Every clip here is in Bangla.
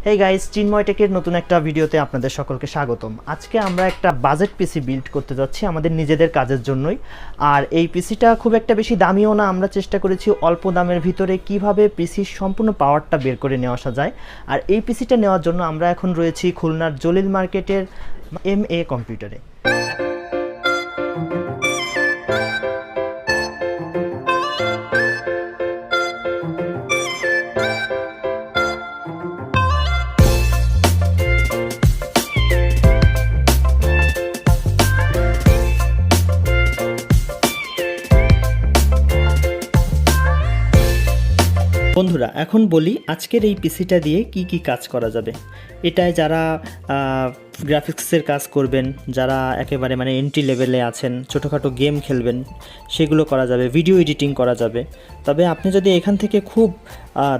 হেই গাইস, চিন্ময় টেকের নতুন একটা ভিডিওতে আপনাদের সকলকে স্বাগতম। আজকে আমরা একটা বাজেট পিসি বিল্ড করতে যাচ্ছি আমাদের নিজেদের কাজের জন্যই। আর এই পিসিটা খুব একটা বেশি দামিও না, আমরা চেষ্টা করেছি অল্প দামের ভিতরে কিভাবে পিসির সম্পূর্ণ পাওয়ারটা বের করে নেওয়া আসা যায়। আর এই পিসিটা নেওয়ার জন্য আমরা এখন রয়েছি খুলনার জলিল মার্কেটের MA কম্পিউটারে। বন্ধুরা, এখন বলি আজকের এই পিসিটা দিয়ে কি কি কাজ করা যাবে। এটায় যারা গ্রাফিক্সের কাজ করবেন, যারা একেবারে মানে এন্ট্রি লেভেলে আছেন, ছোটোখাটো গেম খেলবেন, সেগুলো করা যাবে, ভিডিও এডিটিং করা যাবে। তবে আপনি যদি এখান থেকে খুব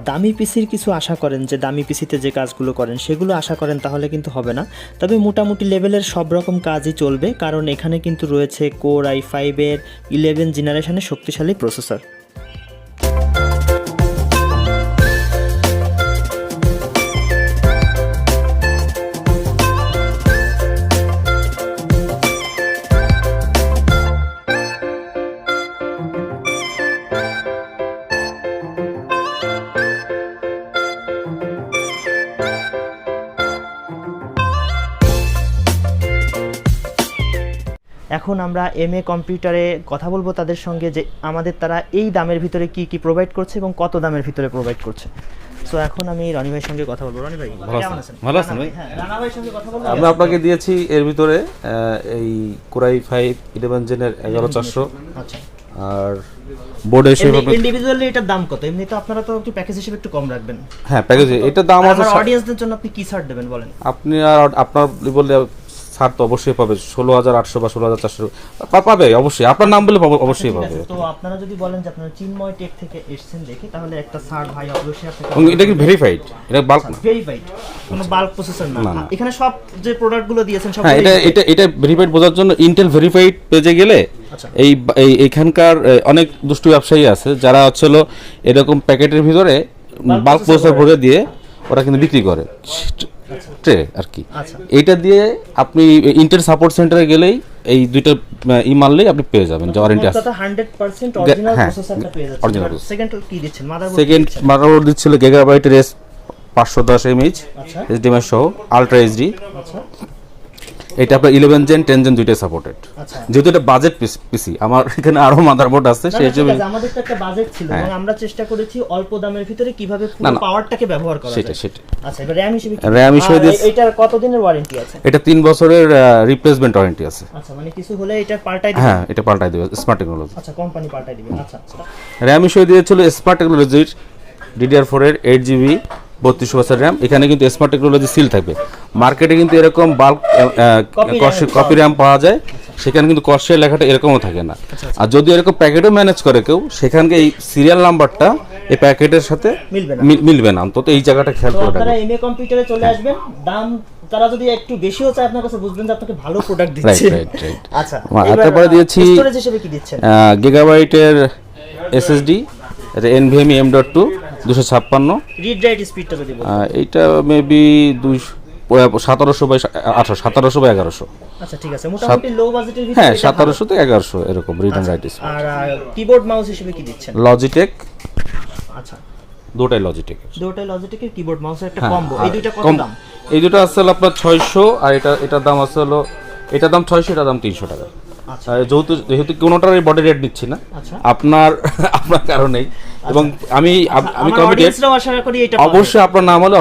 দামি পিসির কিছু আশা করেন, যে দামি পিসিতে যে কাজগুলো করেন সেগুলো আশা করেন, তাহলে কিন্তু হবে না। তবে মোটামুটি লেভেলের সব রকম কাজই চলবে, কারণ এখানে কিন্তু রয়েছে কোর i5-এর 11 জেনারেশনের শক্তিশালী প্রসেসর। এখন আমরা MA কম্পিউটারে কথা বলবো তাদের সঙ্গে, যে আমাদের তারা এই দামের ভিতরে কি কি প্রোভাইড করছে এবং কত দামের ভিতরে প্রোভাইড করছে। সো এখন আমি রনি ভাইয়ের সঙ্গে কথা বলবো। রনি ভাই কেমন আছেন? ভালো আছেন ভাই? হ্যাঁ, রানা ভাইয়ের সঙ্গে কথা বলবো। আমি আপনাকে দিয়েছি এর ভিতরে এই কোর i5 11 জেনের 11400। আচ্ছা, আর বোর্ডে সেভাবে ইন্ডিভিজুয়ালি এটার দাম কত? এমনি তো আপনারা তো একটু প্যাকেজ হিসেবে একটু কম রাখবেন। হ্যাঁ, প্যাকেজে এটা দাম আছে। আমার অডিয়েন্সদের জন্য আপনি কি ছাড় দেবেন বলেন? আপনি আর আপনার বললে ছাড় তো অবশ্যই পাবে, 16800 বা 16400 পাবে অবশ্যই। আপনার নাম বলে অবশ্যই পাবে। তো আপনারা যদি বলেন যে আপনারা চিন্ময় টেক থেকে এসেছেন দেখে, তাহলে একটা ছাড় ভাই অবশ্যই আপনাকে। এবং এটা কি ভেরিফাইড? এটা বাল্ক না, ভেরিফাইড, কোনো বাল্ক প্রসেসর না। এখানে সব যে প্রোডাক্টগুলো দিয়েছেন সব। হ্যাঁ, এটা ভেরিফাইড বোঝার জন্য ইন্টেল ভেরিফাইড পেজে গেলে এইখানকার অনেক দুষ্টু ব্যবসায়ী আছে যারা হচ্ছিল এরকম প্যাকেটের ভিতরে বাল্ক প্রসেসর ভরে দিয়ে ওরা কিন্তু বিক্রি করে ট্রে আর কি। এইটা দিয়ে আপনি ইন্টেল সাপোর্ট সেন্টারে গেলেই এই দুইটা মারলেই আপনি পেয়ে যাবেন, যে ওয়ারেন্টি আছে। 100% অরিজিনাল প্রসেসরটা পেয়ে যাচ্ছেন। সেকেন্ড কি দিচ্ছেন? সেকেন্ড মাদারবোর্ড দিচ্ছিল গিগাবাইটের S510 HDMI সহ আলট্রা এইচডি। আচ্ছা, এটা আপনার 11 জেন 10 জেন দুইটাই সাপোর্টেড। যেহেতু এটা বাজেট পিসি, আমার এখানে আরো মাদারবোর্ড আছে, সেই হিসেবে আমাদের তো একটা বাজেট ছিল এবং আমরা চেষ্টা করেছি অল্প দামের ভিতরে কিভাবে পুরো পাওয়ারটাকে ব্যবহার করা যায় সেটা। আচ্ছা, এবার র‍্যাম হিসেবে এটার কত দিনের ওয়ারেন্টি আছে? এটা 3 বছরের রিপ্লেসমেন্ট ওয়ারেন্টি আছে। আচ্ছা, মানে কিছু হলে এটা পাল্টাই দিবে? হ্যাঁ, এটা পাল্টাই দিবে স্মার্ট টেকনোলজি। আচ্ছা, কোম্পানি পাল্টাই দিবে। আচ্ছা, র‍্যাম হিসেবে দিয়েছিল স্মার্ট টেকনোলজির DDR4 এর 8GB 32 বছর র‍্যাম। এখানে কিন্তু স্মার্ট টেকনোলজি সিল থাকবে। মার্কেটে কিন্তু এরকম বাল্ক কপি র‍্যাম পাওয়া যায়, সেখানে কিন্তু কস্টের লেখাটা এরকমও থাকে না। আর যদি এরকম প্যাকেটও ম্যানেজ করে কেউ, সেখানে এই সিরিয়াল নাম্বারটা এই প্যাকেটের সাথে মিলবে না। অন্তত এই জায়গাটা খেয়াল করে আপনারা MA কম্পিউটারে চলে আসবেন। দাম তারা যদি একটু বেশিও চায় আপনার কাছে, বুঝবেন যে আপনাকে ভালো প্রোডাক্ট দিচ্ছে। আচ্ছা, তারপরে দিয়েছি স্টোরেজ হিসেবে কি দিচ্ছেন? গিগাবাইটের SSD, এটা NVMe M.2 256। রিড রাইট স্পিডটা যদি বলেন? এইটা মেবি 1700 বাই 1800, 1700 বাই 1100। আচ্ছা, ঠিক আছে, মোটামুটি লো বাজেটের ভিতরে। হ্যাঁ, 1700 থেকে 1100 এরকম রিড এন্ড রাইট স্পিড। আর কিবোর্ড মাউস হিসেবে কি দিচ্ছেন? লজিটেক। আচ্ছা, দুটোই লজিটেকের কিবোর্ড মাউসের একটা কম্বো। এই দুইটা কত দাম? এই দুটো আসলে আপনার 600, আর এটার দাম আসলে এটার দাম 600, এটার দাম 300 টাকা। যেহেতু কোনোটার বডি রেট নিচ্ছি না আপনার কারণেই, এবং আমি কমিটেড, অবশ্যই আপনার নাম হলে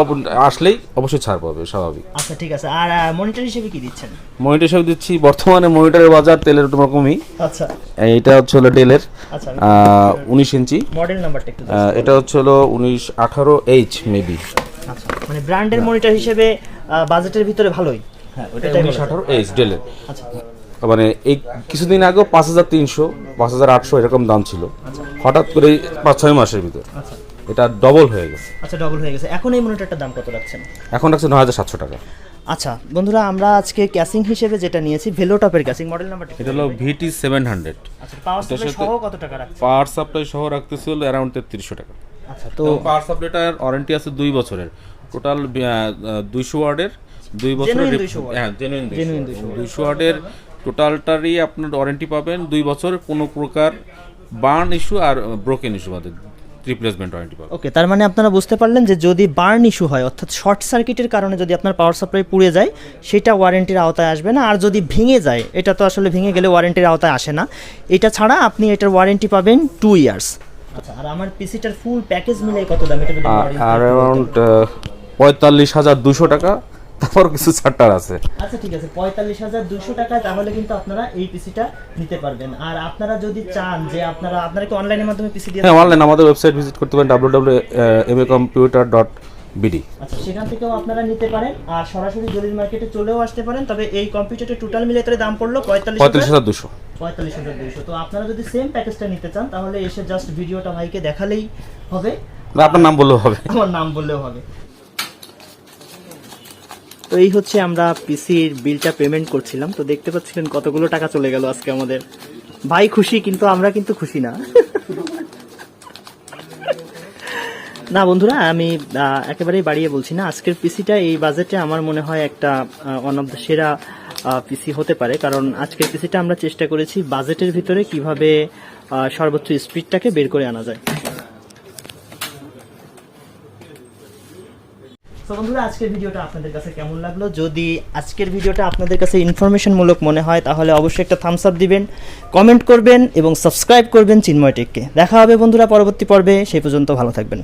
আসলেই অবশ্যই ছাড় পাবে, স্বাভাবিক। আচ্ছা, ঠিক আছে। আর মনিটর হিসেবে কি দিচ্ছেন? মনিটর হিসেবে দিচ্ছি, বর্তমানে মনিটরের বাজার তেলের রকমই। আচ্ছা, এটা হচ্ছে ডেলের 19 ইঞ্চি। মডেল নাম্বারটা একটু? এটা হচ্ছে 1918H মেবি। আচ্ছা, মানে ব্র্যান্ডের মনিটর হিসেবে বাজেটের ভিতরে ভালোই। হ্যাঁ, ওটা 1918H ডেলের। আচ্ছা, মানে এই কিছুদিন আগে 5300 5800 এরকম দাম ছিল, হঠাৎ করে 5-6 মাসের ভিতর এটা ডবল হয়ে গেছে। আচ্ছা, ডবল হয়ে গেছে। এখন এই মনিটরটার দাম কত রাখছেন? এখন রাখছে 9700 টাকা। আচ্ছা বন্ধুরা, আমরা আজকে ক্যাসিং হিসেবে যেটা নিয়েছি ভেলোটপের ক্যাসিং, মডেল নাম্বারটা এটা হলো VT700। আচ্ছা, পাওয়ার সাপ্লাই সহ কত টাকা রাখছেন? পাওয়ার সাপ্লাই সহ রাখতেছিল अराउंड 3300 টাকা। আচ্ছা, তো পাওয়ার সাপ্লাইটার ওয়ারেন্টি আছে 2 বছরের। টোটাল 200 ওয়ার্ডের 2 বছরের Genuine 200 watt। হ্যাঁ জেনুইন Genuine 200 watt। 200 ওয়ার্ডের টোটালটারই আপনার ওয়ারেন্টি পাবেন 2 বছর, কোনো প্রকার বার্ন ইস্যু আর ব্রোকেন ইস্যু বাদে রিপ্লেসমেন্ট ওয়ারেন্টি পাবেন। ওকে, তার মানে আপনারা বুঝতে পারলেন যে যদি বার্ন ইস্যু হয় অর্থাৎ শর্ট সার্কিটের কারণে যদি আপনার পাওয়ার সাপ্লাই পুড়ে যায় সেটা ওয়ারেন্টির আওতায় আসবে না, আর যদি ভেঙে যায় এটা তো আসলে ভেঙে গেলে ওয়ারেন্টির আওতায় আসে না। এটা ছাড়া আপনি এটার ওয়ারেন্টি পাবেন 2 ইয়ার্স। আচ্ছা, আর আমার পিসিটার ফুল প্যাকেজ মিলে কত দাম এটা? আর অ্যারাউন্ড 45,200 টাকা, তারপর কিছু ছাড়টার আছে। আচ্ছা ঠিক আছে, 45,200 টাকায় তাহলে কিন্তু আপনারা এই পিসিটা নিতে পারবেন। আর আপনারা যদি চান যে আপনারা কি অনলাইনের মাধ্যমে পিসি দিয়ে? হ্যাঁ, অনলাইন আমাদের ওয়েবসাইট ভিজিট করতে পারেন www.macomputer.bd। আচ্ছা, সেখান থেকেও আপনারা নিতে পারেন, আর সরাসরি জলিল মার্কেটে চলেও আসতে পারেন। তবে এই কম্পিউটারের টোটাল মিলে তার দাম পড়লো 45,200। 45,200। তো আপনারা যদি সেম প্যাকেজটা নিতে চান তাহলে এসে জাস্ট ভিডিওটা ভাইকে দেখালেই হবে, না আপনার নাম বললেও হবে। আমার নাম বললেও হবে। তো এই হচ্ছে আমরা পিসির বিলটা পেমেন্ট করছিলাম, তো দেখতে পাচ্ছিলেন কতগুলো টাকা চলে গেল আজকে আমাদের। ভাই খুশি, কিন্তু আমরা কিন্তু খুশি না। না বন্ধুরা, আমি একেবারেই বাড়িয়ে বলছি না, আজকের পিসিটা এই বাজেটে আমার মনে হয় একটা ওয়ান অফ দ্য সেরা পিসি হতে পারে। কারণ আজকের পিসিটা আমরা চেষ্টা করেছি বাজেটের ভিতরে কিভাবে সর্বোচ্চ স্পিডটাকে বের করে আনা যায়। তো বন্ধুরা, আজকের ভিডিওটা আপনাদের কাছে কেমন লাগলো? যদি আজকের ভিডিওটা আপনাদের কাছে ইনফরমেশনমূলক মনে হয় তাহলে অবশ্যই একটা থামস আপ দিবেন, কমেন্ট করবেন এবং সাবস্ক্রাইব করবেন চিন্ময় টেককে। দেখা হবে বন্ধুরা পরবর্তী পর্বে, সেই পর্যন্ত ভালো থাকবেন।